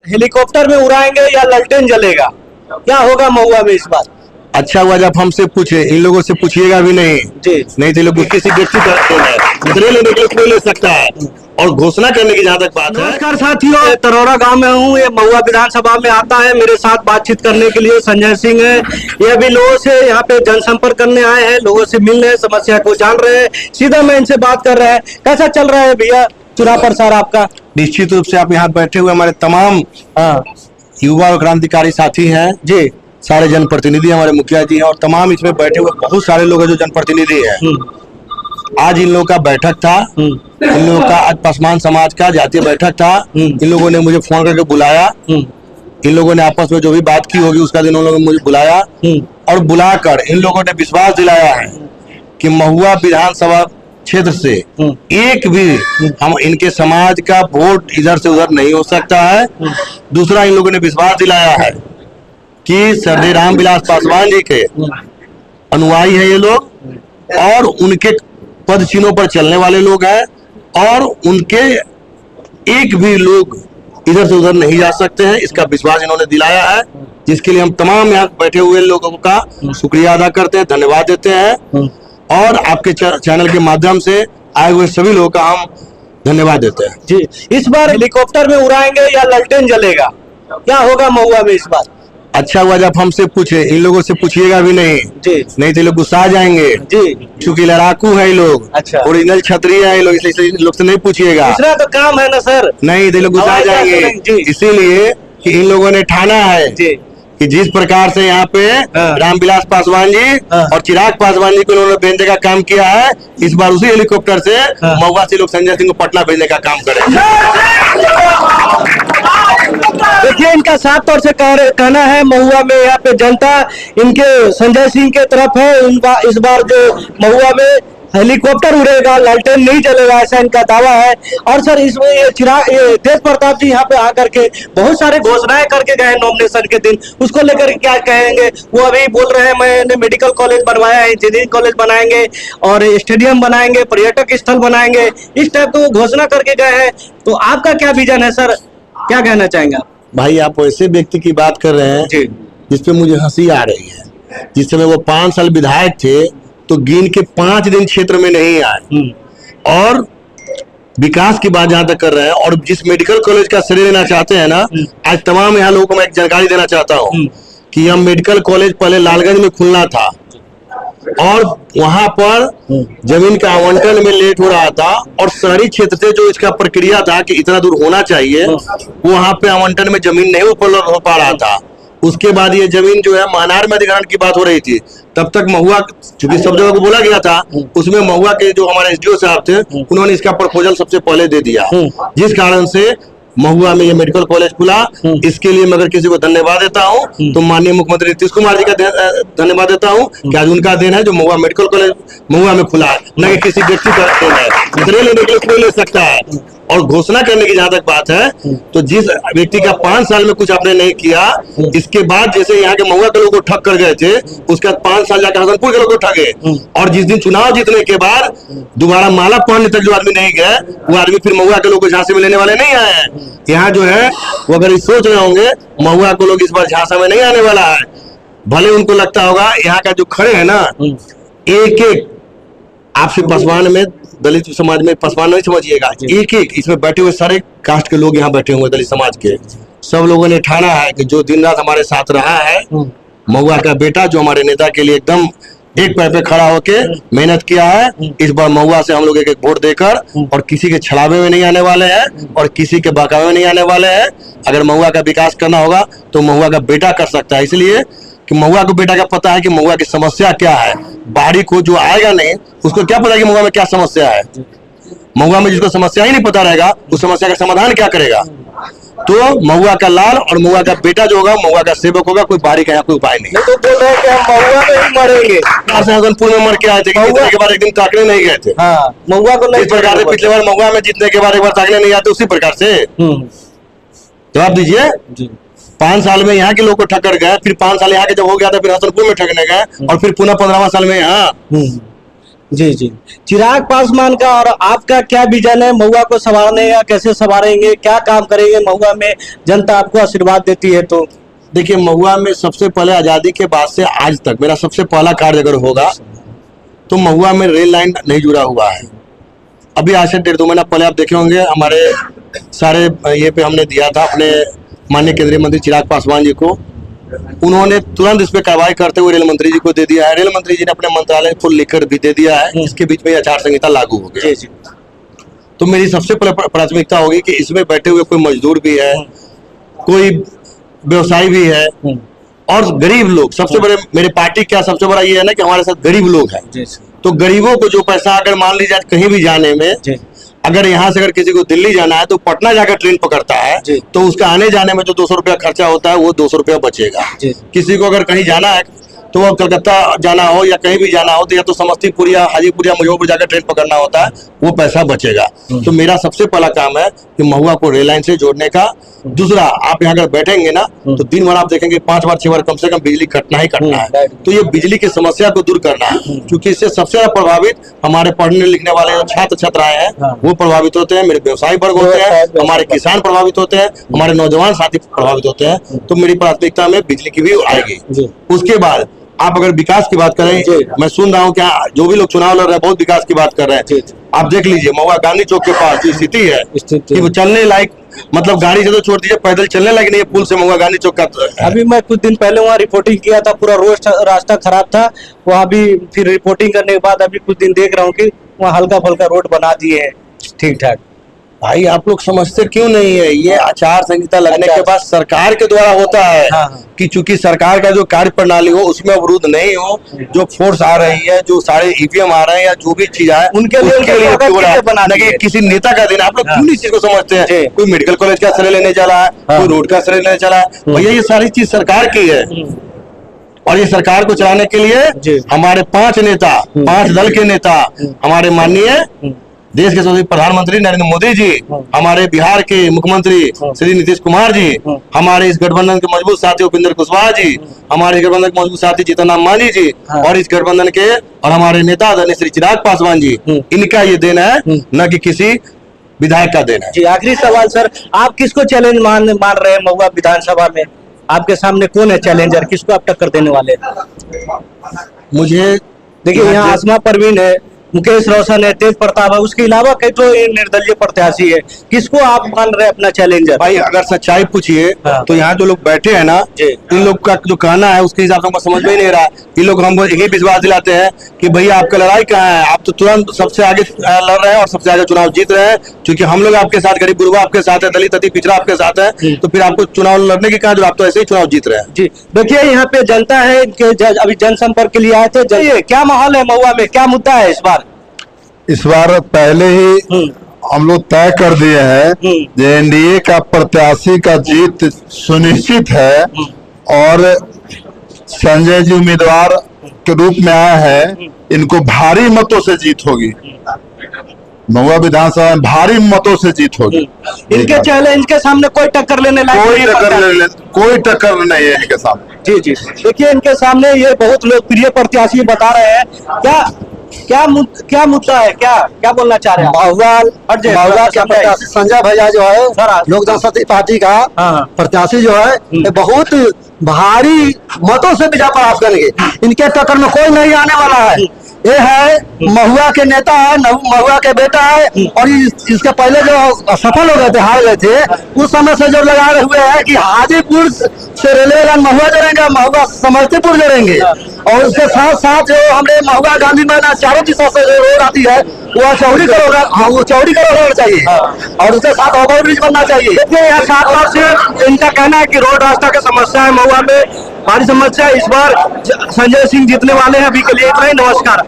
Helicopter में उड़ाएंगे या ललटेन जलेगा, क्या होगा महुआ में इस बार? अच्छा हुआ जब हमसे पूछे, इन लोगों से पूछिएगा भी नहीं जी। नहीं तो लोग किसी व्यक्ति का लेने के लिए कोई ले सकता है। और घोषणा करने की जहां तक बात है। नमस्कार साथियों, तरोरा गांव में हूँ। ये महुआ विधानसभा में आता है। मेरे साथ बातचीत करने के लिए संजय सिंह है। ये अभी लोगों से यहाँ पे जनसंपर्क करने आए हैं, लोगों से मिल रहे हैं, समस्या को जान रहे हैं। सीधा मैं इनसे बात कर रहे हैं। कैसा चल रहा है भैया चुनाव प्रचार आपका? निश्चित रूप से आप यहाँ बैठे हुए हमारे तमाम युवा और क्रांतिकारी साथी हैं जी, सारे जनप्रतिनिधि हमारे मुखिया जी हैं और तमाम इसमें बैठे हुए बहुत सारे लोग हैं जो जनप्रतिनिधि हैं। आज इन लोगों का बैठक था, इन लोगों का आज पासवान समाज का जातीय बैठक था। इन लोगों ने मुझे फोन करके बुलाया, इन लोगों ने आपस में जो भी बात की होगी उसका दिन उन लोगों ने मुझे बुलाया और बुलाकर इन लोगों ने विश्वास दिलाया है कि महुआ विधानसभा क्षेत्र से एक भी हम इनके समाज का वोट इधर से उधर नहीं हो सकता है। दूसरा, इन लोगों ने विश्वास दिलाया है कि सरदार रामविलास पासवान जी के अनुयायी है ये लोग और उनके पद चिन्हों पर चलने वाले लोग हैं और उनके एक भी लोग इधर से उधर नहीं जा सकते हैं। इसका विश्वास इन्होंने दिलाया है, जिसके लिए हम तमाम यहाँ बैठे हुए लोगों का शुक्रिया अदा करते हैं, धन्यवाद देते हैं और आपके चैनल के माध्यम से आए हुए सभी लोगों का हम धन्यवाद देते हैं। जी, इस बार हेलीकॉप्टर में उड़ाएंगे या ललटेन जलेगा, क्या होगा महुआ में इस बार? अच्छा हुआ जब हमसे पूछे, इन लोगों से पूछिएगा भी नहीं जी, नहीं तो लोग गुस्सा जाएंगे जी, क्योंकि लड़ाकू है ये लोग। अच्छा। ओरिजिनल क्षत्रिय है ये लोग, इसलिए इन लोग से नहीं पूछिएगा। दूसरा तो काम है ना सर। नहीं तो लोग गुस्सा हवाई जहाज जाएंगे। तो नहीं, जी। इसीलिए कि इन लोगों ने ठाना है जी, कि जिस प्रकार से यहाँ पे रामविलास पासवान जी और चिराग पासवान जी को उन्होंने भेजने का काम किया है, इस बार उसी हेलीकॉप्टर से महुआ से लोग संजय सिंह को पटना भेजने का काम करेंगे। देखिए, इनका साफ तौर से कहना है महुआ में यहाँ पे जनता इनके संजय सिंह के तरफ है। इस बार जो महुआ में हेलीकॉप्टर उड़ेगा, लालटेन नहीं चलेगा, ऐसा इनका दावा है। और सर इसमें ये तेज प्रताप जी यहाँ पे आकर के बहुत सारे घोषणाएं करके गए नॉमिनेशन के दिन, उसको लेकर क्या कहेंगे? वो अभी बोल रहे हैं मैंने मेडिकल कॉलेज बनवाया है, इंजीनियरिंग कॉलेज बनाएंगे और स्टेडियम बनाएंगे, पर्यटक स्थल बनाएंगे, इस टाइप को घोषणा करके गए हैं। तो आपका क्या विजन है सर, क्या कहना चाहेंगे आप? भाई आप वैसे व्यक्ति की बात कर रहे हैं जी, जिसपे मुझे हंसी आ रही है। जिस समय वो 5 साल विधायक थे तो गिन के 5 दिन क्षेत्र में नहीं आए और विकास की बात जहां तक कर रहे हैं और जिस मेडिकल कॉलेज का श्रेय देना चाहते हैं ना, आज तमाम यहाँ लोगों को मैं एक जानकारी देना चाहता हूँ कि यह मेडिकल कॉलेज पहले लालगंज में खुलना था और वहां पर जमीन का आवंटन में लेट हो रहा था और शहरी क्षेत्र से जो इसका प्रक्रिया था कि इतना दूर होना चाहिए, वो वहां पे आवंटन में जमीन नहीं उपलब्ध हो पा रहा था। उसके बाद ये जमीन जो है महानार में अधिग्रहण की बात हो रही थी, तब तक महुआ चूंकि सब जगह को बोला गया था, उसमें महुआ के जो हमारे एसडीओ साहब थे उन्होंने इसका प्रपोजल सबसे पहले दे दिया, जिस कारण से महुआ में ये मेडिकल कॉलेज खुला। इसके लिए मैं अगर किसी को धन्यवाद देता हूँ तो माननीय मुख्यमंत्री नीतीश कुमार जी का धन्यवाद देता हूँ कि आज उनका देन है जो महुआ मेडिकल कॉलेज महुआ में खुला है, न कि किसी व्यक्ति का देन है। इतने लेने के लिए कोई ले सकता है और घोषणा करने की जहां तक बात है तो जिस व्यक्ति का 5 साल में कुछ आपने नहीं किया, इसके बाद जैसे यहाँ के महुआ के लोग को ठग कर गए थे, उसके बाद 5 साल जाकर हसनपुर के लोग को ठगे और जिस दिन चुनाव जीतने के बाद दोबारा माला पहनने तक जो आदमी नहीं गए, वो आदमी फिर महुआ के लोग को झांसे में लेने वाले नहीं आए हैं। यहाँ जो है वो अगर सोच रहे होंगे महुआ को लोग इस बार झांसा में नहीं आने वाला है, भले उनको लगता होगा यहाँ का जो खड़े है ना, एक एक आपसे पासवान में दलित समाज में पासवान नहीं समझिएगा, एक एक इसमें बैठे हुए सारे कास्ट के लोग यहाँ बैठे हुए दलित समाज के, सब लोगों ने ठाना है कि जो दिन रात हमारे साथ रहा है महुआ का बेटा, जो हमारे नेता के लिए एकदम एक पैर पे खड़ा होके मेहनत किया है, इस बार महुआ से हम लोग एक वोट देकर और किसी के छलावे में नहीं आने वाले हैं और किसी के बहकावे में नहीं आने वाले हैं। अगर महुआ का विकास करना होगा तो महुआ का बेटा कर सकता है, इसलिए कि महुआ को बेटा का पता है कि महुआ की समस्या क्या है। बाहरी को जो आएगा नहीं उसको क्या पता कि महुआ में क्या समस्या है। महुआ में जिसको समस्या ही नहीं पता रहेगा उस समस्या का समाधान क्या करेगा। तो महुआ का लाल और महुआ का बेटा जो होगा महुआ का सेवक होगा, कोई बाहरी का यहाँ कोई उपाय नहीं। तो बोल रहे हैं कि हम महुआ में ही मरेंगे। हसनपुर में मर के आए थे, जीतने के बाद एक दिन ताकने नहीं गए थे। हाँ, महुआ को नहीं, इस प्रकार से पिछले बार महुआ में जीतने के बाद एक बार ताकने नहीं आते, उसी प्रकार से जवाब दीजिए। 5 साल में यहाँ के लोग को ठक्कर गए, फिर 5 साल यहाँ के जब हो गया था फिर हसनपुर में ठगने गए और फिर पुनः 15वां साल में यहाँ जी जी। चिराग पासवान का और आपका क्या विजन है महुआ को संवारने का, कैसे संवारेंगे, क्या काम करेंगे महुआ में, जनता आपको आशीर्वाद देती है तो? देखिए, महुआ में सबसे पहले आज़ादी के बाद से आज तक मेरा सबसे पहला कार्य अगर होगा तो महुआ में रेल लाइन नहीं जुड़ा हुआ है। अभी आज से 1.5-2 महीना पहले आप देखे होंगे हमारे सारे ये पे हमने दिया था अपने माननीय केंद्रीय मंत्री चिराग पासवान जी को, उन्होंने तुरंत इस पे कार्रवाई करते हुए रेल मंत्री जी को दे दिया है। रेल मंत्री जी ने अपने मंत्रालय को लिखकर भी दे दिया है। इसके बीच में आचार संहिता लागू हो गई। तो मेरी सबसे पहले प्राथमिकता होगी कि इसमें बैठे हुए कोई मजदूर भी है, कोई व्यवसायी भी है और गरीब लोग। सबसे बड़े मेरे पार्टी का सबसे बड़ा ये है ना कि हमारे साथ गरीब लोग हैं। तो गरीबों को जो पैसा अगर मान लीजिए कहीं भी जाने में, अगर यहाँ से अगर किसी को दिल्ली जाना है तो पटना जाकर ट्रेन पकड़ता है, तो उसका आने जाने में जो 200 रुपया खर्चा होता है वो 200 रुपया बचेगा। किसी को अगर कहीं जाना है तो वो कलकत्ता जाना हो या कहीं भी जाना हो तो या तो समस्तीपुर या हाजीपुर या मुजफ्फरपुर जाकर ट्रेन पकड़ना होता है, वो पैसा बचेगा। तो मेरा सबसे पहला काम है कि महुआ को रेल लाइन से जोड़ने का। दूसरा, आप यहाँ अगर बैठेंगे ना तो दिन भर आप देखेंगे 5 बार 6 बार कम से कम बिजली कटना ही कटना है। तो ये बिजली की समस्या को दूर करना है, क्योंकि इससे सबसे ज्यादा प्रभावित हमारे पढ़ने लिखने वाले जो छात्र छात्राएं हैं वो प्रभावित होते हैं, मेरे व्यवसायी वर्ग होते हैं, हमारे किसान प्रभावित होते हैं, हमारे नौजवान साथी प्रभावित होते हैं। तो मेरी प्राथमिकता में बिजली की भी आएगी। उसके बाद आप अगर विकास की बात करें, मैं सुन रहा हूँ क्या जो भी लोग चुनाव लड़ रहे हैं बहुत विकास की बात कर रहे हैं। आप देख लीजिए महुआ गांधी चौक के पास जो स्थिति है कि वो चलने लायक, मतलब गाड़ी से तो छोड़ दीजिए, पैदल चलने लायक नहीं है पुल से महुआ गांधी चौक का। अभी मैं कुछ दिन पहले वहाँ रिपोर्टिंग किया था, पूरा रोड रास्ता खराब था वहाँ भी। फिर रिपोर्टिंग करने के बाद अभी कुछ दिन देख रहा हूँ कि वहाँ हल्का फुल्का रोड बना दिए हैं ठीक ठाक। भाई आप लोग समझते क्यों नहीं है, ये आचार संहिता लगने के बाद सरकार के द्वारा होता है। कि चूंकि सरकार का जो कार्य प्रणाली हो उसमें अवरुद्ध नहीं हो, जो फोर्स आ रही है, जो सारे ईवीएम आ रहे हैं या जो भी चीज है उनके लिए बनाने के किसी नेता का दिन। आप लोग क्यों इस चीज को समझते हैं? कोई मेडिकल कॉलेज का श्रेय लेने चला है, कोई रोड का श्रेय लेने चला है। भैया ये सारी चीज सरकार की है और ये सरकार को चलाने के लिए हमारे 5 नेता, 5 दल के नेता, हमारे माननीय देश के सर्वोच्च प्रधानमंत्री नरेंद्र मोदी जी, हमारे बिहार के मुख्यमंत्री श्री नीतीश कुमार जी, हमारे इस गठबंधन के मजबूत साथी उपेंद्र कुशवाहा जी, हमारे इस गठबंधन के मजबूत साथी जीतन राम मांझी जी और इस गठबंधन के और हमारे नेता आदरणीय श्री चिराग पासवान जी, इनका ये देन है, न कि किसी विधायक का देन है। जी आखिरी सवाल सर, आप किसको चैलेंज मान रहे हैं महुआ विधानसभा में? आपके सामने कौन है चैलेंजर, किसको आप टक्कर देने वाले? मुझे देखिए यहाँ आसमा परवीन है, मुकेश रोशन है, तेज प्रताप है, उसके अलावा कई तो निर्दलीय प्रत्याशी है। किसको आप मान रहे हैं अपना चैलेंजर? भाई अगर सच्चाई पूछिए तो यहाँ जो लोग बैठे हैं ना, इन लोग का जो कहना है उसके हिसाब से हमको समझ में ही नहीं रहा। ये लोग हमको एक ही विश्वास दिलाते हैं कि भैया आपका लड़ाई कहाँ है, आप तो तुरंत सबसे आगे लड़ रहे हैं और सबसे आगे चुनाव जीत रहे हैं। क्योंकि हम लोग आपके साथ, गरीब गुरबा आपके साथ है, दलित अति पिछड़ा आपके साथ है, तो फिर आपको चुनाव लड़ने की कहा, जो आप तो ऐसे ही चुनाव जीत रहे हैं। जी देखिए यहाँ पे जनता है, अभी जनसंपर्क के लिए आए थे। क्या माहौल है महुआ में, क्या मुद्दा है इस बार? इस बार पहले ही हम लोग तय कर दिए हैं कि एनडीए का प्रत्याशी का जीत सुनिश्चित है और संजय जी उम्मीदवार के रूप में आए हैं, इनको भारी मतों से जीत होगी। महुआ विधानसभा में भारी मतों से जीत होगी। इनके चैलेंज के सामने कोई टक्कर लेने लायक कोई टक्कर नहीं है इनके सामने। जी जी देखिए इनके सामने ये बहुत लोकप्रिय प्रत्याशी बता रहे हैं। क्या मुद्दा है, क्या बोलना चाह रहे हैं? महुआ के प्रत्याशी संजय भैया जो है लोक जनशक्ति पार्टी का प्रत्याशी जो है ये बहुत भारी मतों से विजय प्राप्त करेंगे। इनके टक्कर में कोई नहीं आने वाला है। ये है महुआ के नेता है, महुआ के बेटा है और इसके पहले जो सफल हो गए थे, हार गए थे, उस समय से जो लगा रहे हुए हैं कि हाजीपुर से रेलवे लाइन महुआ जोड़ेंगे, महुआ समस्तीपुर जोड़ेंगे। और उसके साथ साथ जो हमारे महुआ गांधी मैदान चारों दिशा से जो रोड आती है वो चौड़ी करोड़ होना चाहिए और उसके साथ ओवर ब्रिज बनना चाहिए। देखिए यहाँ 7 बार से इनका कहना है कि रोड रास्ता की समस्या है, महुआ में भारी समस्या। इस बार संजय सिंह जीतने वाले हैं। अभी के लिए इतना ही, नमस्कार।